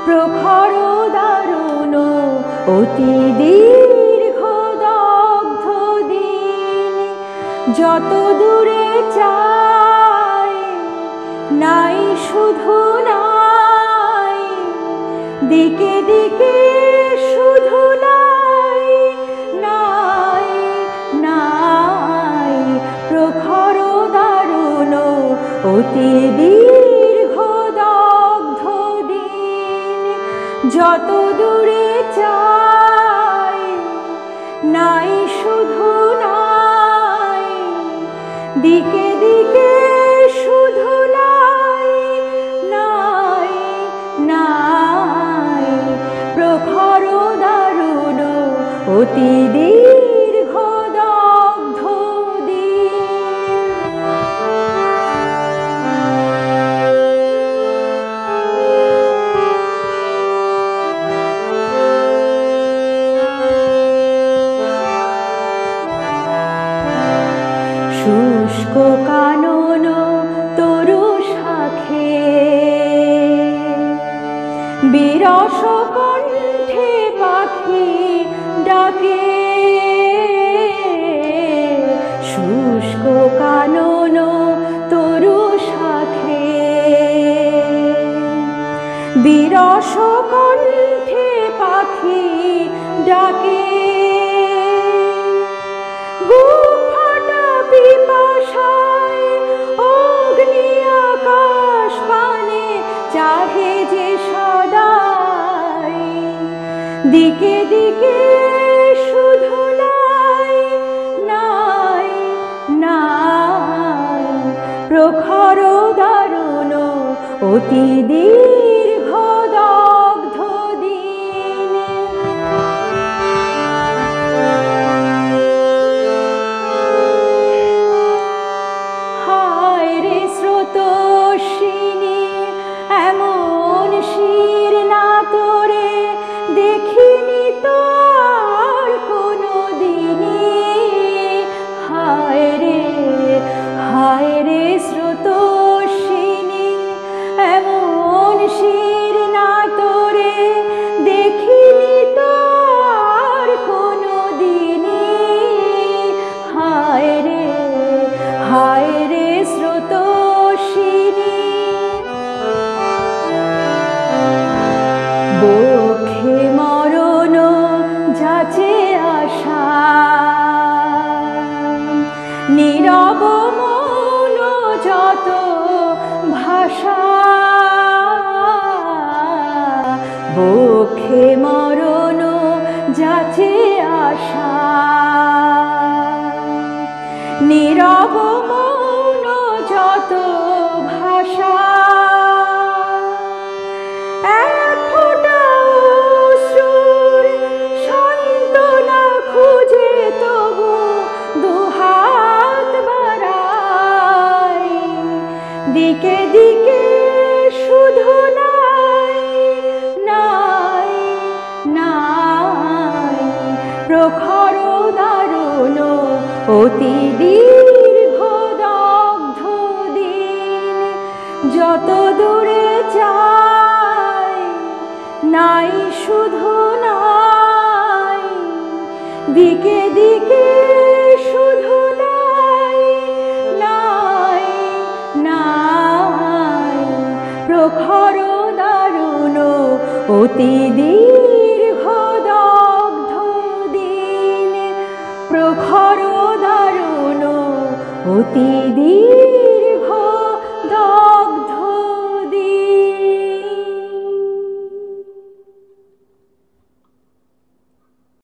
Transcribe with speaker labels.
Speaker 1: প্রখর দারুণ অতি দীর্ঘ দগ্ধ দিন, যত দূরে চাই নাই শুধু নাই, দিকে দিকে শুধু নাই, নাই নাই প্রখর দারুণ অতি দীর্ঘ দগ্ধ দিন, যত দূরে চাই নাই শুধু নাই, দিকে দিকে শুধু নাই, নাই নাই প্রখর দারুণ অতি দীর্ঘ দগ্ধ শুষ্ক কানন তরু শাখে, বিরস কণ্ঠে পাখি ডাকে, শুষ্ক কানন তরু শাখে, বিরস কণ্ঠে পাখি ডাকে, পিপাসায় অগ্নি আকাশ পানে চাহে যে সদাই, দিকে দিকে শুধু নাই, নাই নাই প্রখর দারুণ অতি দীর্ঘ দগ্ধ দিন। স্রোতস্বিনী এমন শির না তোরে দেখিনি তো আর কোনো দিনই, হায় রে স্রোতস্বিনী এমন শির না তোরে দেখিনি তো আর কোনো দিনই, হায় রে স্রোতস্বিনী। বক্ষে মরণ যাচে আশা, নীরব মৌন যত ভাষা, বক্ষে মরণ যাচে আশা, নীরব মৌন যত ভাষা, এক ফোঁটা অশ্রুর সান্ত্বনা খুঁজে তবু দুহাত বাড়াই, দিকে দিকে শুধু নাই, নাই নাই প্রখর দারুণ অতি দীর্ঘ দগ্ধ দিন, যত দূরে চাই নাই শুধু নাই, দিকে দিকে শুধু নাই, নাই নাই প্রখর দারুণ অতি দীর্ঘ দগ্ধ দিন, প্রখর দারুণ অতি দীর্ঘ